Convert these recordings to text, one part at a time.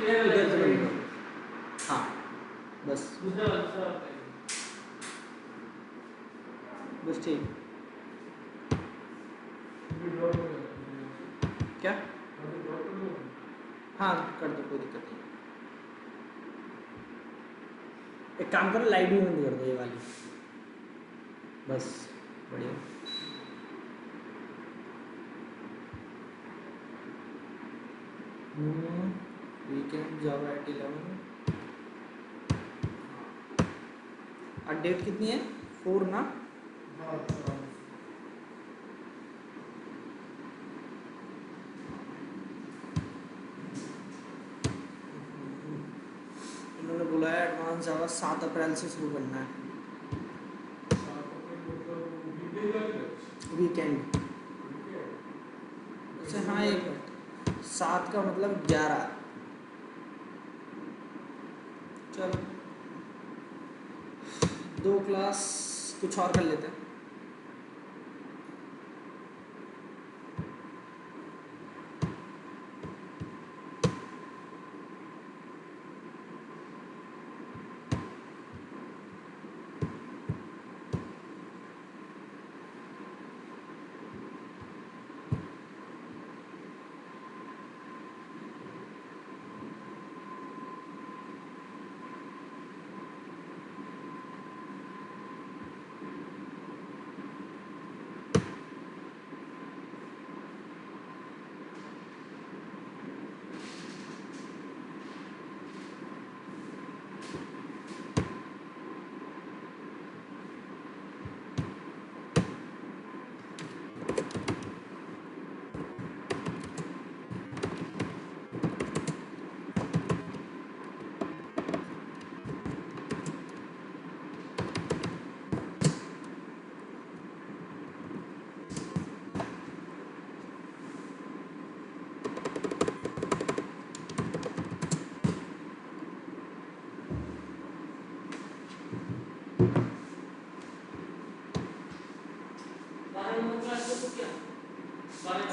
इधर से बंद करो। हाँ बस बस ठीक। क्या? हाँ कर दो, कोई दिक्कत नहीं। एक काम करो, लाइट भी बंद कर दो ये वाली, बस बढ़िया। वीकेंड जावा 8/11 और डेट कितनी है? 4 ना? इन्होंने बोला है एडवांस जावा 7 अप्रैल से शुरू करना है। वीकेंड अच्छा हाँ, एक मिनट, 7 का मतलब 11। चलो 2 क्लास कुछ और कर लेते हैं।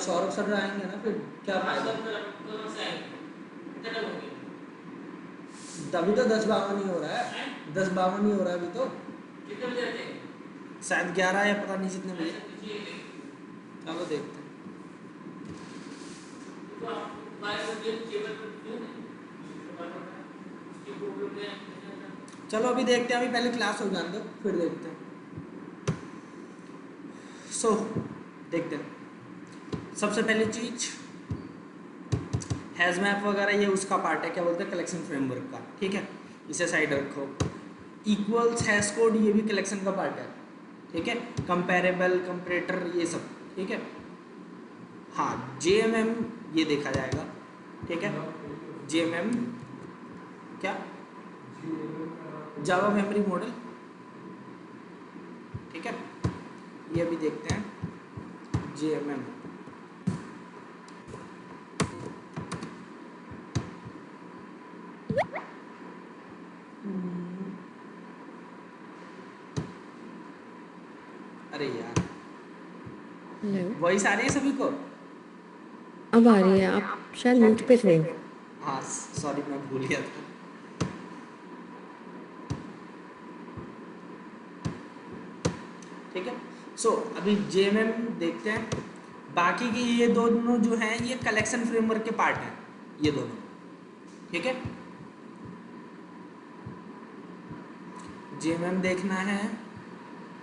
सौरभ सर आएंगे ना, फिर क्या फायदा? अभी तो 10:52 ही हो रहा है, 10:52 ही हो रहा है अभी तो। शायद 11 या पता नहीं कितने बजे। चलो देखते हैं। चलो अभी देखते हैं, अभी पहले क्लास हो जाने दो फिर देखते हैं। सो देखते हैं। सबसे पहली चीज हैज़ मैप वगैरह, ये उसका पार्ट है, क्या बोलते हैं, कलेक्शन फ्रेमवर्क का। ठीक है, इसे साइड रखो। इक्वल्स हैश कोड, ये भी कलेक्शन का पार्ट है। ठीक है, कंपेरेबल, कंपरेटर, ये सब। ठीक है, हाँ JMM ये देखा जाएगा। ठीक है, JMM क्या, जावा मेमोरी मॉडल। ठीक है, ये भी देखते हैं JMM। अरे यार, हेलो, वॉइस आ रही है सभी को? अब आ रही है। आप शायद म्यूट पे थे। हाँ सॉरी, मैं भूल गया था। ठीक है, सो अभी JMM देखते हैं। बाकी के ये दोनों जो हैं ये कलेक्शन फ्रेमवर्क के पार्ट हैं, ये दोनों। ठीक है, JMM देखना है,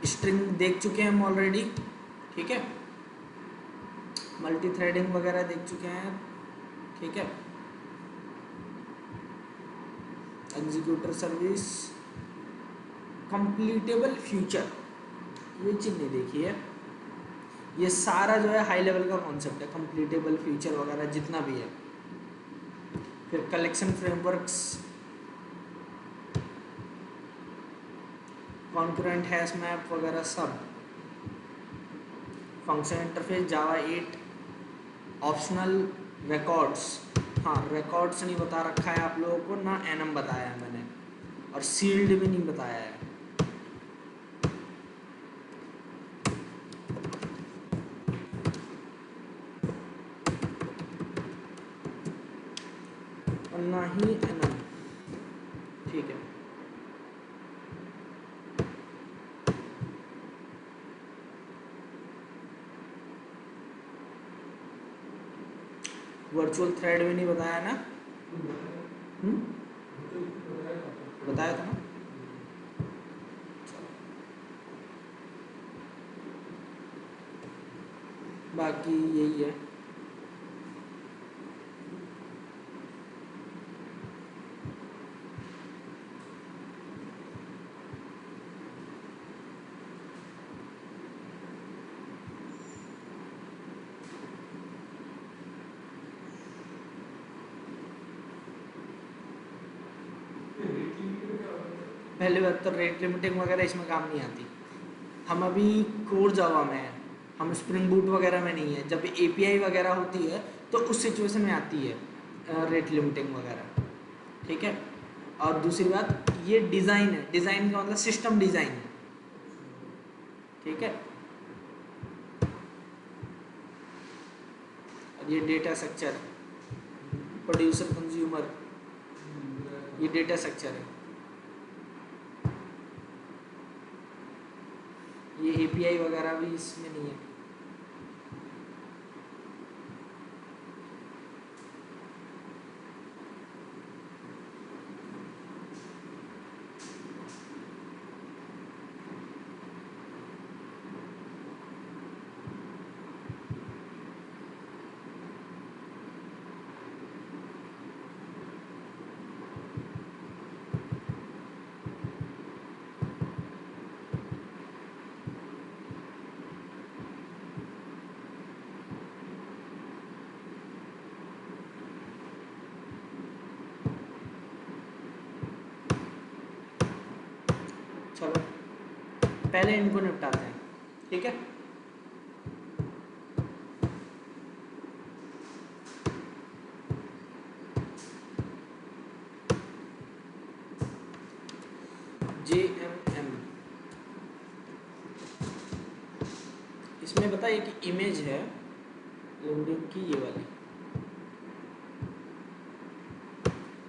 स्ट्रिंग देख चुके हैं हम ऑलरेडी। ठीक है, मल्टी थ्रेडिंग वगैरह देख चुके हैं। ठीक है, एग्जीक्यूटर सर्विस, कंप्लीटेबल फ्यूचर, ये चीज़ नहीं देखी है। ये सारा जो है हाई लेवल का कॉन्सेप्ट है, कंप्लीटेबल फ्यूचर वगैरह जितना भी है। फिर collection frameworks, concurrent hash map वगैरह सब। फंक्शन इंटरफेस जावा 8, ऑप्शनल रिकॉर्ड्स। हाँ रिकॉर्ड्स नहीं बता रखा है आप लोगों को ना, एनम बताया है मैंने, और सील्ड भी नहीं बताया है। और ना ही एनम, ठीक है। वर्चुअल थ्रेड भी नहीं बताया ना? बताया था ना? बाकी यही है। पहली बात तो रेट लिमिटिंग वगैरह इसमें काम नहीं आती। हम अभी कोर जावा में हैं, हम स्प्रिंग बूट वगैरह में नहीं है। जब एपीआई वगैरह होती है तो उस सिचुएशन में आती है रेट लिमिटिंग वगैरह, ठीक है। और दूसरी बात, ये डिज़ाइन है, डिज़ाइन का मतलब सिस्टम डिज़ाइन है, ठीक है। और ये डेटा स्ट्रक्चर, प्रोड्यूसर कंज्यूमर, ये डेटा स्ट्रक्चर है। ये एपीआई वगैरह भी इसमें नहीं है। चलो पहले इनको निपटाते हैं, ठीक है। JMM, इसमें बताइए कि इमेज है लिंक्डइन की, ये वाली।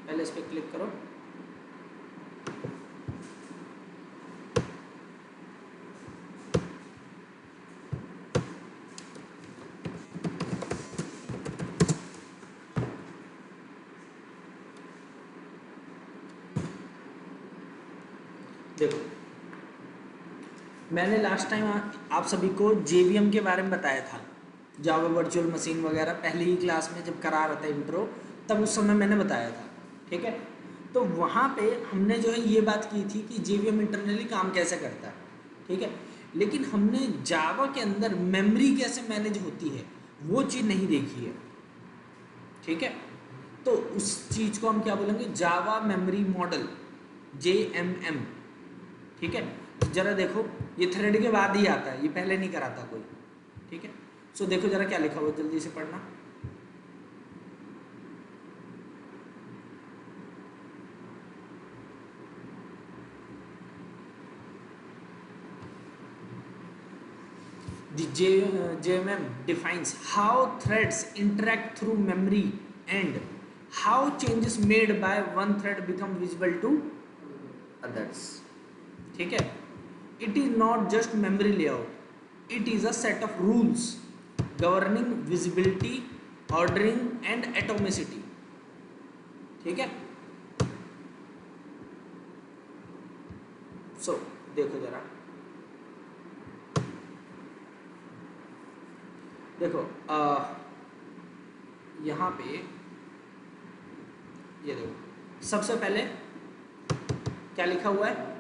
पहले इस पर क्लिक करो। देखो, मैंने लास्ट टाइम आप सभी को JVM के बारे में बताया था, जावा वर्चुअल मशीन वगैरह, पहली ही क्लास में जब करा रहा था इंट्रो, तब उस समय मैंने बताया था, ठीक है। तो वहाँ पे हमने जो है ये बात की थी कि JVM इंटरनली काम कैसे करता है, ठीक है। लेकिन हमने जावा के अंदर मेमोरी कैसे मैनेज होती है वो चीज़ नहीं देखी है, ठीक है। तो उस चीज़ को हम क्या बोलेंगे, जावा मेमोरी मॉडल, JMM, ठीक है। जरा देखो, ये थ्रेड के बाद ही आता है, ये पहले नहीं कराता कोई, ठीक है। सो देखो जरा क्या लिखा हुआ, जल्दी से पढ़ना। The JMM defines how threads interact through memory and how changes made by one thread become visible to others, ठीक है। It is not just memory layout, it is a set of rules governing visibility, ordering and atomicity, ठीक है। सो देखो जरा, देखो यहाँ पे ये देखो, सबसे पहले क्या लिखा हुआ है,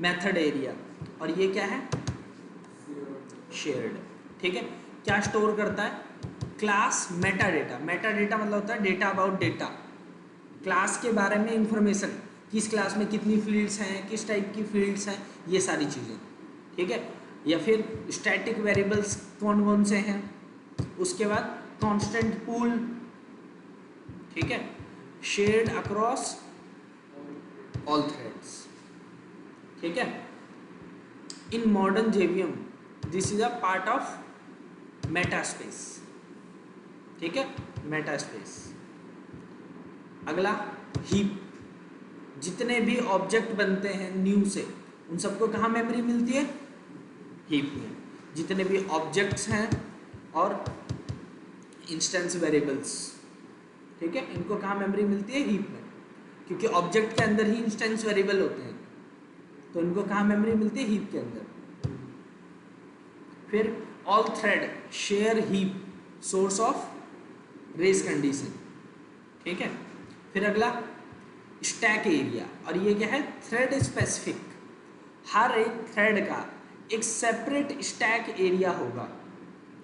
मेथड एरिया, और ये क्या है, शेयर्ड, ठीक है। क्या स्टोर करता है, class Meta data. Meta data मतलब होता है डेटा अबाउट डेटा, क्लास के बारे में इंफॉर्मेशन, किस क्लास में कितनी फील्ड्स हैं, किस टाइप की फील्ड्स हैं, ये सारी चीज़ें, ठीक है। या फिर स्टैटिक वेरिएबल्स कौन कौन से हैं, उसके बाद कांस्टेंट पूल, ठीक है, शेयर्ड अक्रॉस ऑल थ्रेड्स, ठीक है। In modern JVM this is a part of Meta space, ठीक है, मेटा स्पेस। अगला हीप, जितने भी ऑब्जेक्ट बनते हैं न्यू से उन सबको कहाँ मेमोरी मिलती है? हीप में। जितने भी ऑब्जेक्ट्स हैं और इंस्टेंस वेरिएबल्स, ठीक है, इनको कहाँ मेमोरी मिलती है? हीप में, क्योंकि ऑब्जेक्ट के अंदर ही इंस्टेंस वेरिएबल होते हैं, तो इनको कहाँ मेमोरी मिलती है? हीप के अंदर। फिर all thread share heap source of race condition, ठीक है। फिर अगला स्टैक एरिया, और ये क्या है? Thread specific. हर एक थ्रेड का एक सेपरेट स्टैक एरिया होगा,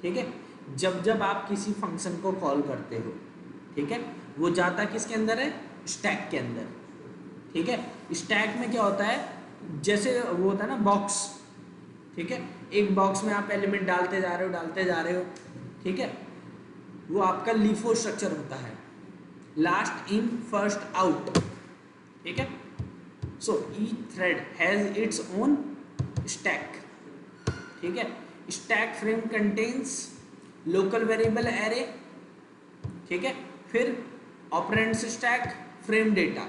ठीक है। जब जब आप किसी फंक्शन को कॉल करते हो, ठीक है, वो जाता किसके अंदर है? स्टैक के अंदर, ठीक है। स्टैक में क्या होता है? जैसे वो होता है ना बॉक्स, ठीक है, एक बॉक्स में आप एलिमेंट डालते जा रहे हो, ठीक है, वो आपका लीफो स्ट्रक्चर होता है, लास्ट इन फर्स्ट आउट, ठीक है। So each thread has its own stack, ठीक है। Stack frame contains local variable array, ठीक है। फिर ऑपरेंड्स स्टैक, फ्रेम डेटा,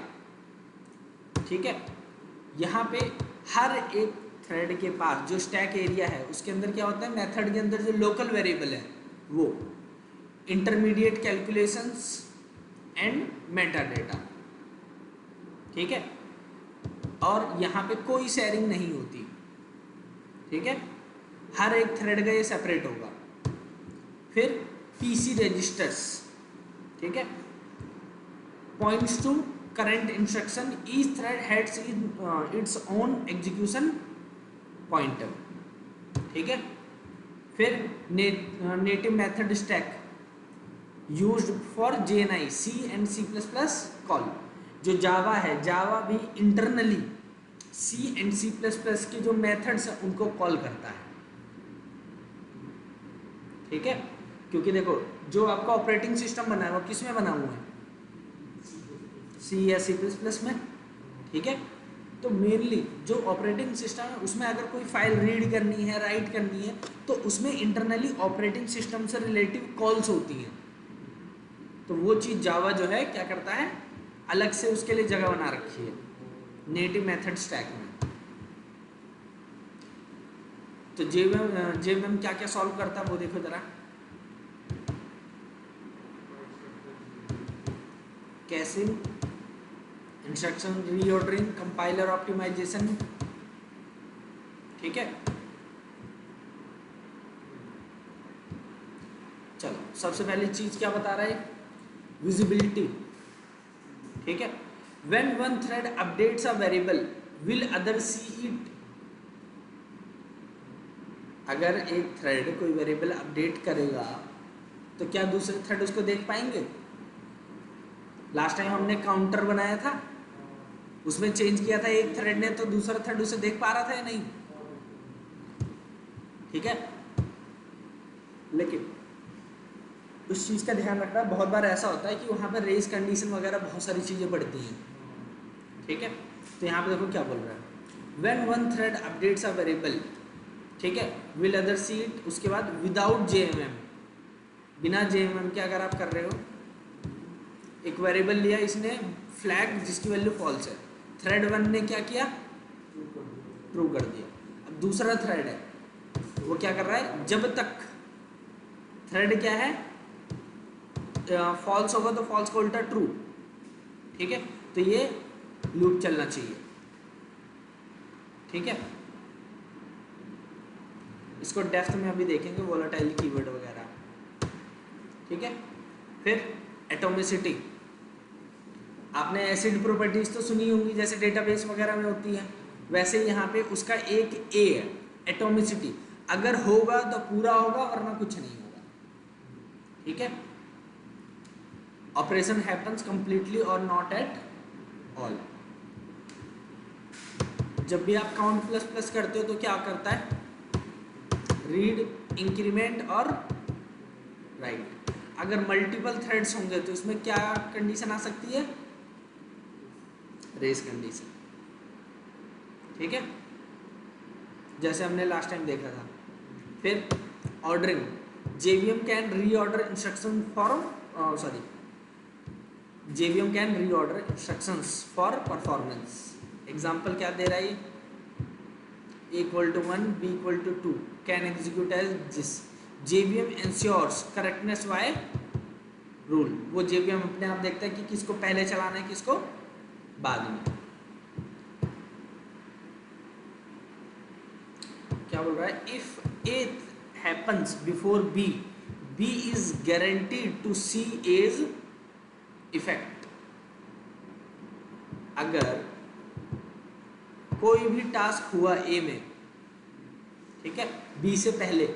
ठीक है। यहाँ पे हर एक थ्रेड के पास जो स्टैक एरिया है उसके अंदर क्या होता है? मेथड के अंदर जो लोकल वेरिएबल है वो, intermediate calculations and Meta data, ठीक है। और यहाँ पे कोई शेयरिंग नहीं होती, ठीक है, हर एक थ्रेड का ये सेपरेट होगा। फिर पीसी रजिस्टर्स, ठीक है, points to current instruction, each thread has its own execution pointer, ठीक है। फिर native method stack used for JNI, C and C++ call. जो जावा है, जावा भी इंटरनली C एंड C++ के जो मेथड्स हैं उनको कॉल करता है, ठीक है। क्योंकि देखो जो आपका ऑपरेटिंग सिस्टम बना है वो किस में बना हुआ है? C या C++ में, ठीक है। तो मेनली जो ऑपरेटिंग सिस्टम है उसमें अगर कोई फाइल रीड करनी है, राइट करनी है, तो उसमें इंटरनली ऑपरेटिंग सिस्टम से रिलेटिव कॉल्स होती हैं। तो वो चीज़ जावा जो है क्या करता है? अलग से उसके लिए जगह बना रखी है नेटिव मेथड स्टैक में। तो जेवीएम क्या क्या सॉल्व करता है वो देखो जरा। कैसे? इंस्ट्रक्शन रीऑर्डरिंग, कंपाइलर ऑप्टिमाइजेशन, ठीक है। चलो सबसे पहली चीज क्या बता रहा है? विजिबिलिटी, ठीक है। When one thread updates a variable will other see it. अगर एक थ्रेड कोई वेरिएबल अपडेट करेगा तो क्या दूसरे थ्रेड उसको देख पाएंगे? लास्ट टाइम हमने काउंटर बनाया था, उसमें चेंज किया था एक थ्रेड ने, तो दूसरा थ्रेड उसे देख पा रहा था या नहीं? ठीक है। लेकिन उस चीज़ का ध्यान रखना, बहुत बार ऐसा होता है कि वहाँ पर रेस कंडीशन वगैरह बहुत सारी चीज़ें पड़ती हैं, ठीक है। तो यहाँ पे देखो क्या बोल रहा है, when one thread updates a variable, ठीक है, विल अदर सी इट। उसके बाद विदाउट JMM, बिना JMM के अगर आप कर रहे हो, एक वेरिएबल लिया इसने फ्लैग जिसकी वैल्यू फॉल्स है, थ्रेड वन ने क्या किया? ट्रू कर दिया। अब दूसरा थ्रेड है वो क्या कर रहा है? जब तक थ्रेड क्या है फॉल्स होगा तो फॉल्स को उल्टा ट्रू, ठीक है। तो ये लूप चलना चाहिए, ठीक है। इसको डेप्थ में अभी देखेंगे, वोलेटाइल कीवर्ड वगैरह, ठीक है। फिर एटोमिसिटी, आपने एसिड प्रॉपर्टीज तो सुनी होंगी जैसे डेटाबेस वगैरह में होती है, वैसे यहाँ पे उसका एक ए है, एटोमिसिटी। अगर होगा तो पूरा होगा वरना कुछ नहीं होगा, ठीक है। ऑपरेशन हैपन्स कंप्लीटली और नॉट एट ऑल। जब भी आप काउंट प्लस प्लस करते हो तो क्या करता है? रीड, इंक्रीमेंट और राइट। अगर मल्टीपल थ्रेड्स होंगे तो इसमें क्या कंडीशन आ सकती है? रेस कंडीशन, ठीक है, जैसे हमने लास्ट टाइम देखा था। फिर ordering, JVM can reorder instruction for JVM can reorder instructions for performance. Example क्या दे रहा है ये, equal to 1 b equal to 2 can execute as this. JVM ensures correctness by rule. वो JVM अपने आप देखता है कि किसको पहले चलाना है किसको बाद में। क्या बोल रहा है, if a happens before b, b is guaranteed to see as effect. अगर कोई भी टास्क हुआ ए में, ठीक है, बी से पहले,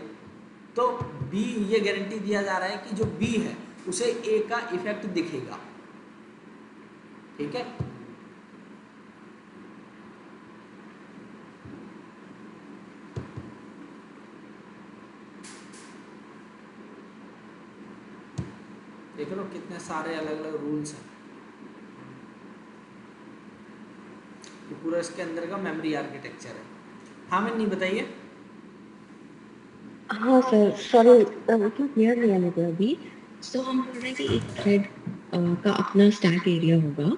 तो बी ये गारंटी दिया जा रहा है कि जो बी है उसे ए का इफेक्ट दिखेगा। ठीक है, देख लो कितने सारे अलग अलग रूल्स हैं। ये पूरा इसके अंदर का मेमोरी आर्किटेक्चर है। हाँ मैं नहीं बताइए। हाँ सर, सॉरी, उतना क्लियर नहीं है मुझे अभी। सो हम बोल रहे हैं कि एक थ्रेड का अपना स्टैक एरिया होगा।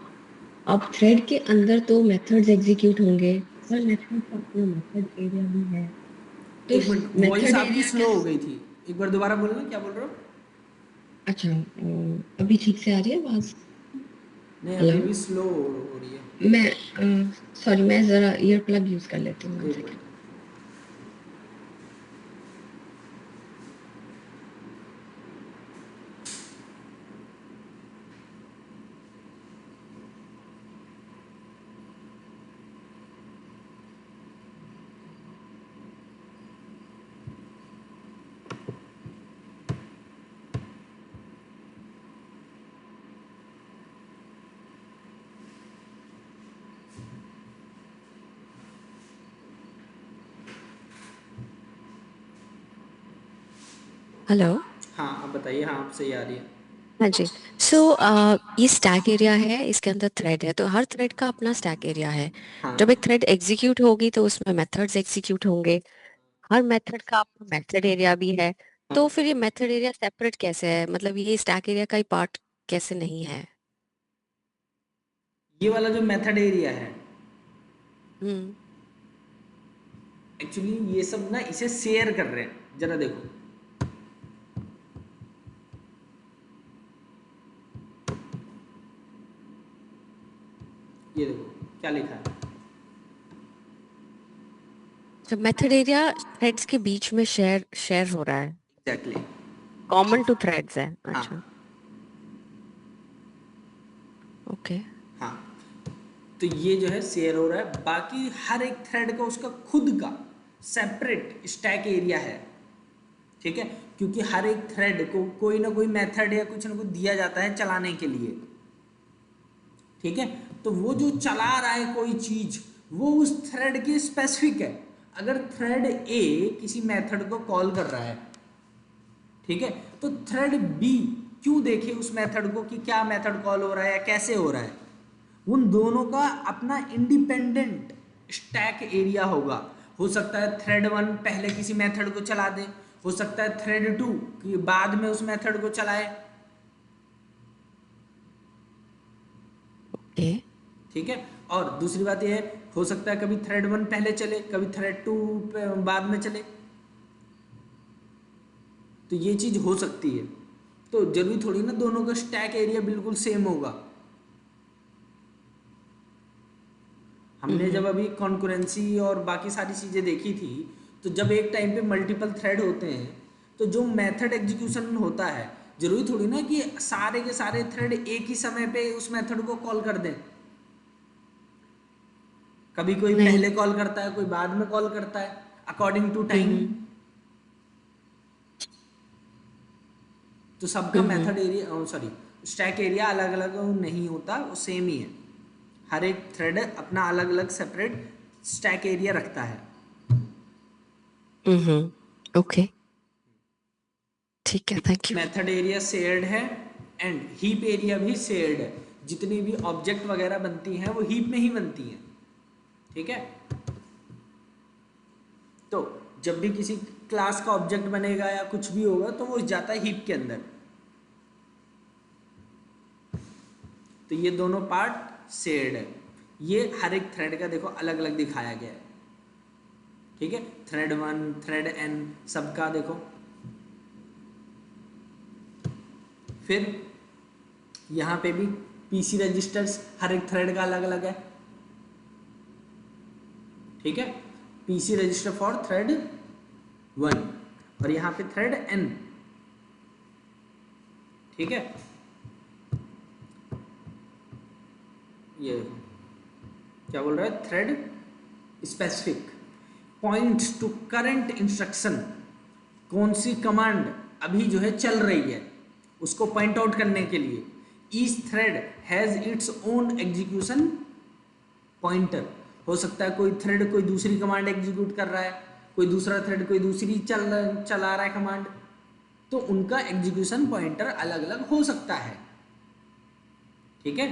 अब थ्रेड के अंदर तो मेथड्स एग्जीक्यूट होंगे, हर मेथड का अपना मेथड एरिया भी है। तो एक मिनट, वॉइस मेथड आपकी एरिया स्लो हो गई थी, एक बार दोबारा बोलना, क्या बोल रहे हो? अच्छा, अभी ठीक से आ रही है आवाज? नहीं हेलो। अभी भी स्लो हो रही है। मैं सॉरी, मैं जरा ईयर प्लग यूज कर लेती हूँ, 1 एक सेकेंड। मिनट। हेलो। हाँ अब बताइए, हाँ आप सही आ रही है। हाँ जी। सो ये स्टैक एरिया है, इसके अंदर थ्रेड है, तो हर थ्रेड का अपना स्टैक एरिया है। जब एक हाँ थ्रेड एग्जीक्यूट होगी तो उसमें मेथड्स एग्जीक्यूट होंगे, हर मेथड का अपना मेथड एरिया भी है। तो हाँ, फिर ये मेथड एरिया सेपरेट कैसे है, मतलब ये स्टैक एरिया का ही पार्ट कैसे नहीं है? ये वाला जो मेथड एरिया है, हम्म। एक्चुअली ये सब ना इसे शेयर कर रहे हैं, जरा देखो। ये देखो क्या लिखा है। तो मेथड एरिया थ्रेड्स के बीच में शेयर शेयर हो रहा है, एग्जैक्टली। कॉमन टू थ्रेड्स है। अच्छा। हाँ ओके। हाँ, तो ये जो है शेयर हो रहा है, बाकी हर एक थ्रेड का उसका खुद का सेपरेट स्टैक एरिया है। ठीक है, क्योंकि हर एक थ्रेड को कोई ना कोई मेथड या कुछ ना कुछ दिया जाता है चलाने के लिए। ठीक है, तो वो जो चला रहा है कोई चीज, वो उस थ्रेड की स्पेसिफिक है। अगर थ्रेड ए किसी मेथड को कॉल कर रहा है, ठीक है, तो थ्रेड बी क्यों देखे उस मेथड को कि क्या मेथड कॉल हो रहा है या कैसे हो रहा है। उन दोनों का अपना इंडिपेंडेंट स्टैक एरिया होगा। हो सकता है थ्रेड वन पहले किसी मेथड को चला दे, हो सकता है थ्रेड टू कि बाद में उस मेथड को चलाए। ओके। ठीक है, और दूसरी बात यह है, हो सकता है कभी थ्रेड वन पहले चले, कभी थ्रेड टू बाद में चले, तो ये चीज हो सकती है। तो जरूरी थोड़ी ना दोनों का स्टैक एरिया बिल्कुल सेम होगा। हमने जब हम्म। अभी कॉन्करेंसी और बाकी सारी चीज़ें देखी थी, तो जब एक टाइम पे मल्टीपल थ्रेड होते हैं, तो जो मेथड एग्जीक्यूशन होता है, जरूरी थोड़ी ना कि सारे के सारे थ्रेड एक ही समय पे उस मेथड को कॉल कर दें। कभी कोई नहीं। पहले कॉल करता है, कोई बाद में कॉल करता है, अकॉर्डिंग टू टाइम। हम्म। तो सबका hmm. Method area, sorry, stack area अलग अलग नहीं होता, वो सेम ही है। हर एक थ्रेड अपना अलग अलग सेपरेट स्टैक एरिया रखता है। हम्म। ओके। ठीक है, thank you. Method area shared है एंड हीप एरिया भी शेयर्ड है। जितनी भी ऑब्जेक्ट वगैरह बनती हैं वो हीप में ही बनती हैं। ठीक है, तो जब भी किसी क्लास का ऑब्जेक्ट बनेगा या कुछ भी होगा तो वो जाता है हीप के अंदर। तो ये दोनों पार्ट शेयर्ड है। ये हर एक थ्रेड का देखो अलग अलग दिखाया गया है, ठीक है, थ्रेड 1 थ्रेड n सबका देखो। फिर यहाँ पे भी पीसी रजिस्टर्स हर एक थ्रेड का अलग अलग है, ठीक है, पीसी रजिस्टर फॉर थ्रेड 1 और यहाँ पे थ्रेड n, ठीक है। ये क्या बोल रहा है, thread specific points to current instruction, कौन सी कमांड अभी जो है चल रही है उसको पॉइंट आउट करने के लिए। Each thread has its own execution pointer, हो सकता है कोई थ्रेड कोई दूसरी कमांड एग्जीक्यूट कर रहा है, कोई दूसरा थ्रेड कोई दूसरी चला रहा है कमांड, तो उनका एग्जीक्यूशन पॉइंटर अलग अलग हो सकता है, ठीक है।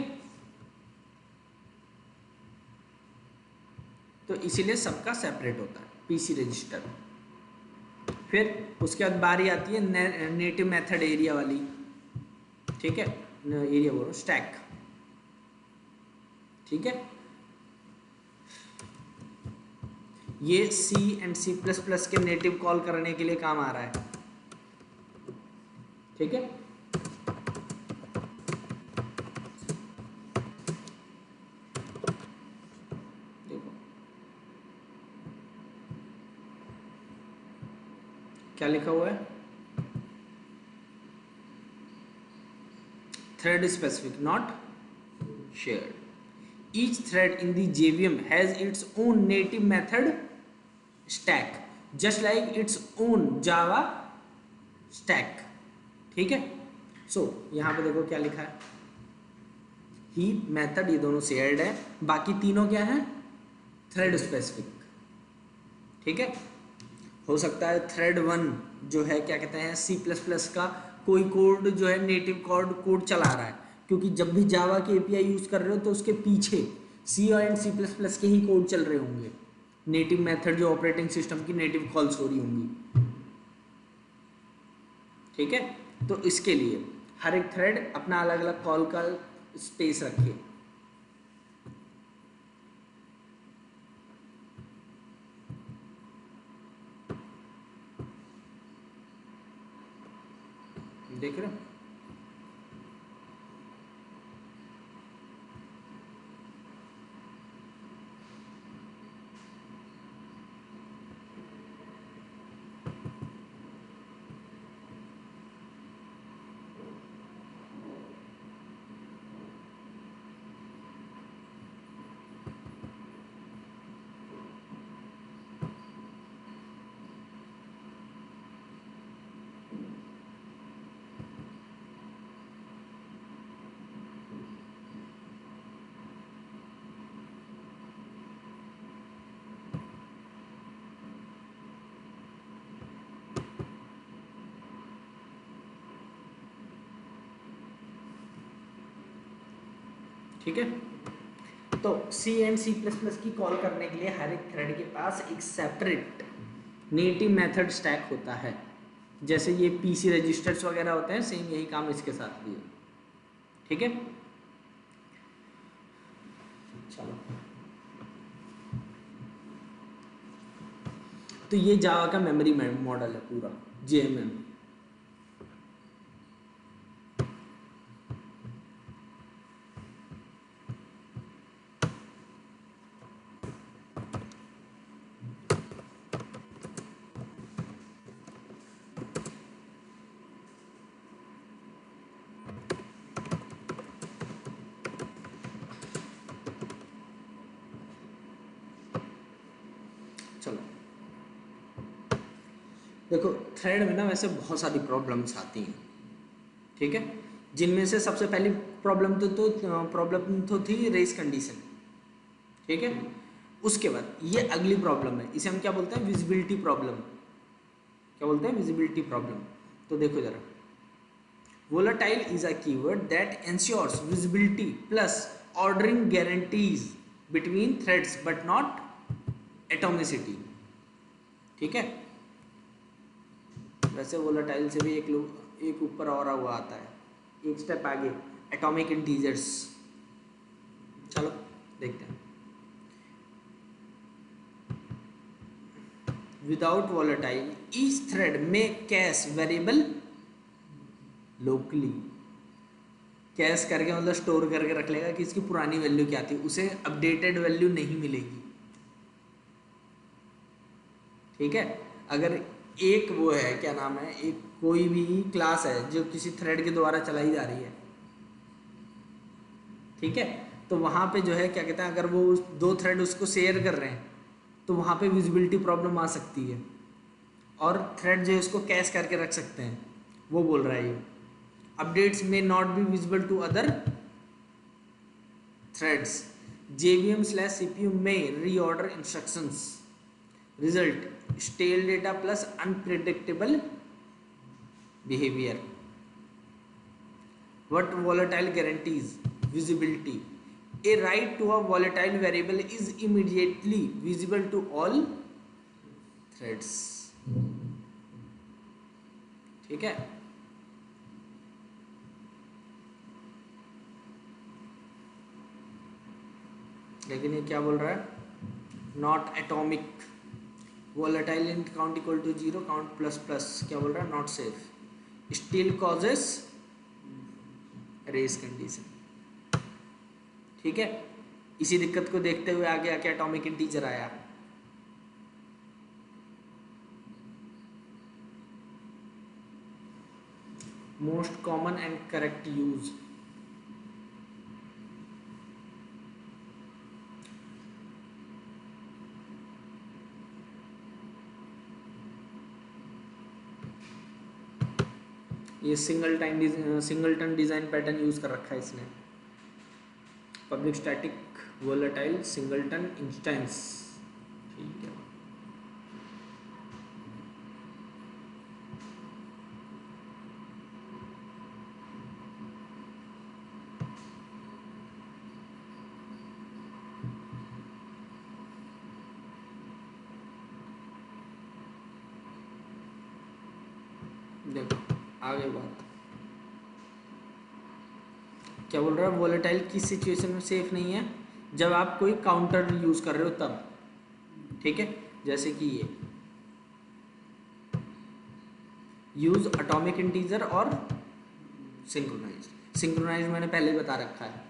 तो इसीलिए सबका सेपरेट होता है पीसी रजिस्टर। फिर उसके बाद बारी आती है नेटिव मेथड एरिया वाली, ठीक है, एरिया बोलो स्टैक, ठीक है। ये C एंड C++ के नेटिव कॉल करने के लिए काम आ रहा है, ठीक है। देखो क्या लिखा हुआ है, thread specific not shared. Each thread in the JVM has its own native method stack, just like its own Java stack, ठीक है। सो यहाँ पे देखो क्या लिखा है, हीप मेथड ये दोनों शेयर्ड है, बाकी तीनों क्या है, थ्रेड स्पेसिफिक, ठीक है। हो सकता है थ्रेड 1 जो है क्या कहते हैं C++ का कोई कोड जो है नेटिव कोड चला रहा है, क्योंकि जब भी जावा के एपीआई यूज़ कर रहे हो तो उसके पीछे C और C++ के ही कोड चल रहे होंगे, नेटिव मेथड जो ऑपरेटिंग सिस्टम की नेटिव कॉल्स हो रही होंगी, ठीक है। तो इसके लिए हर एक थ्रेड अपना अलग अलग कॉल का स्पेस रखे, देख रहे हो। ठीक है, तो C एंड C++ की कॉल करने के लिए हर एक थ्रेड के पास एक सेपरेट नेटिव मेथड स्टैक होता है, जैसे ये पीसी रजिस्टर्स वगैरह होते हैं, सेम यही काम इसके साथ भी है, ठीक है। चलो, तो ये जावा का मेमोरी मॉडल है पूरा, JMM। चलो देखो, थ्रेड में ना वैसे बहुत सारी प्रॉब्लम्स आती हैं, ठीक है, जिनमें से सबसे पहली प्रॉब्लम तो थी रेस कंडीशन, ठीक है। उसके बाद ये अगली प्रॉब्लम है, इसे हम क्या बोलते हैं, विजिबिलिटी प्रॉब्लम। क्या बोलते हैं, विजिबिलिटी प्रॉब्लम। तो देखो जरा, volatile is a keyword that ensures visibility plus ordering guarantees between threads but not atomicity, ठीक है। वैसे वोलेटाइल से भी एक ऊपर और हुआ आता है, एक स्टेप आगे, एटॉमिक इंटीजर्स, चलो देखते हैं। विदाउट वॉलेटाइल ईच थ्रेड में कैश वेरिएबल लोकली, कैश करके मतलब स्टोर करके रख लेगा कि इसकी पुरानी वैल्यू क्या थी, उसे अपडेटेड वैल्यू नहीं मिलेगी। ठीक है, अगर एक वो है क्या नाम है, एक कोई भी क्लास है जो किसी थ्रेड के द्वारा चलाई जा रही है, ठीक है, तो वहाँ पे जो है क्या कहते हैं, अगर वो दो थ्रेड उसको शेयर कर रहे हैं तो वहाँ पे विजिबिलिटी प्रॉब्लम आ सकती है, और थ्रेड जो है उसको कैश करके रख सकते हैं, वो बोल रहा है ये। अपडेट्स में not be visible to other threads, JVM / CPU में reorder instructions, result stale data plus unpredictable behaviour. What volatile guarantees visibility? A write to a volatile variable is immediately visible to all threads. ठीक है, लेकिन ये क्या बोल रहा है, not atomic, volatile in count equal to 0, count plus plus, क्या बोल रहा है, not safe, still causes race condition. ठीक है, इसी दिक्कत को देखते हुए आगे आके एटॉमिक इंटीजर आया। Most common and correct use, ये सिंगलटन डिजाइन पैटर्न यूज कर रखा है इसने, public static volatile singleton instance. ठीक है, देखो आगे बात क्या बोल रहा है, वोलेटाइल किस सिचुएशन में सेफ नहीं है, जब आप कोई काउंटर यूज कर रहे हो तब। ठीक है, जैसे कि ये यूज एटॉमिक इंटीजर और सिंक्रोनाइज मैंने पहले ही बता रखा है।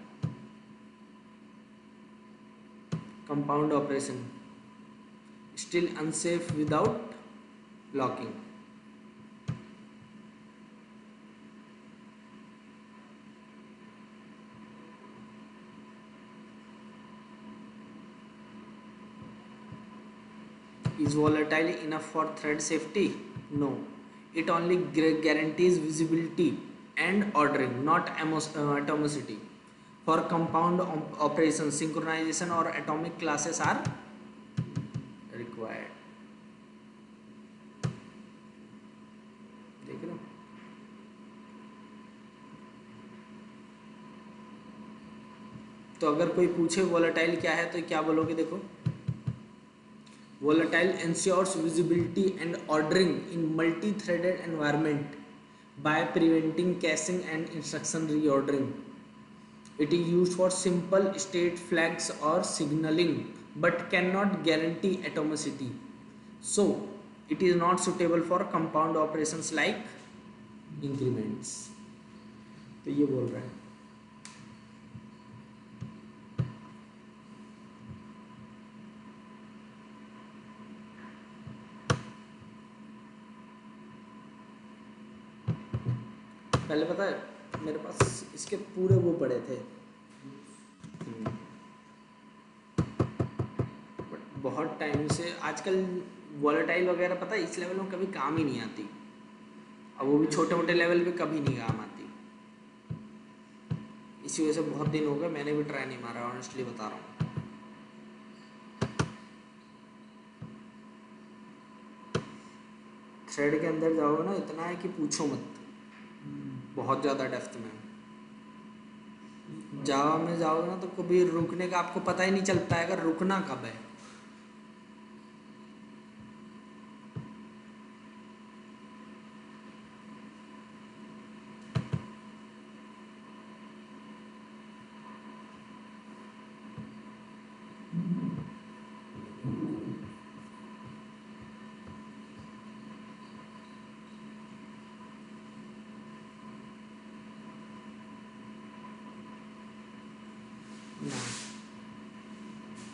Compound operation still unsafe without locking. Is volatile enough for thread safety? No, it only guarantees visibility and ordering, not atomicity. For compound operations, synchronization or atomic classes are required. देख रहे हो, तो अगर कोई पूछे वोलेटाइल क्या है तो क्या बोलोगे, देखो volatile ensures visibility and ordering in multi-threaded environment by preventing caching and instruction reordering. It is used for simple state flags or signaling but cannot guarantee atomicity. So it is not suitable for compound operations like increments. तो ये बोल रहा है। पहले पता है मेरे पास इसके पूरे वो पड़े थे, बट बहुत टाइम से आजकल वॉलेटाइल वगैरह पता है इस लेवल में कभी काम ही नहीं आती, और वो भी छोटे मोटे लेवल पे कभी नहीं काम आती। इसी वजह से बहुत दिन हो गए मैंने भी ट्राई नहीं मारा, ऑनेस्टली बता रहा हूँ। थ्रेड के अंदर जाओगे ना, इतना है कि पूछो मत, बहुत ज़्यादा डेप्थ में। जावा में जाओगे ना तो कभी रुकने का आपको पता ही नहीं चल पाएगा रुकना कब है।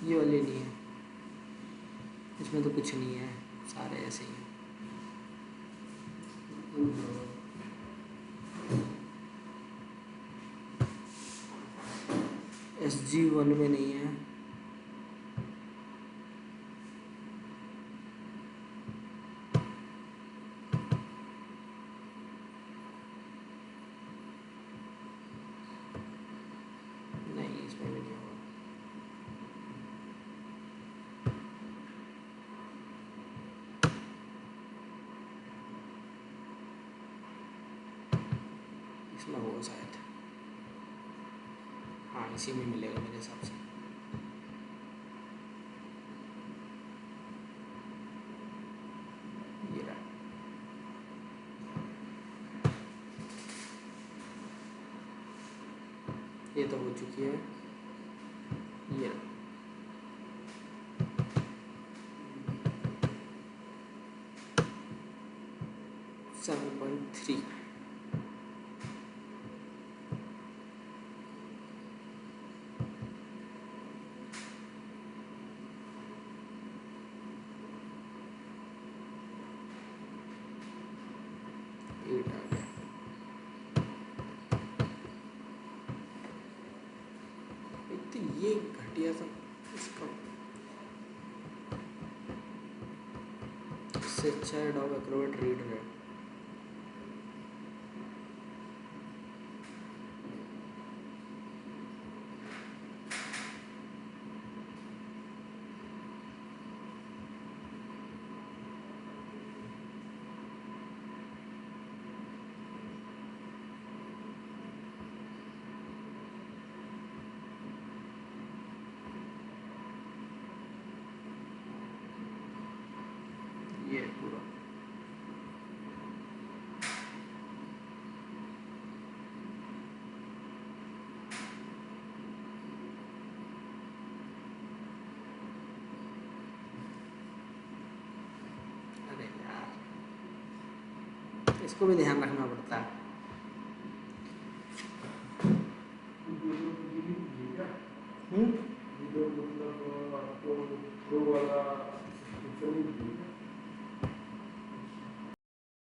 ये वाली नहीं है, इसमें तो कुछ नहीं है, सारे ऐसे ही हैं। SG1 में नहीं है, नहीं इसमें भी नहीं होगा। इसमें होगा शायद, हाँ इसी में मिलेगा मेरे हिसाब से। ये रहा, ये तो हो चुकी है, ये रहा। 7.3 8 आ गया। एक तो ये घटिया सा इसका, इससे अच्छा है डॉग एक्रोबैट रीडर है। ये पूरा अरे यार, इसको भी ध्यान रखना पड़ता है। हम्म, मतलब आपको प्रो वाला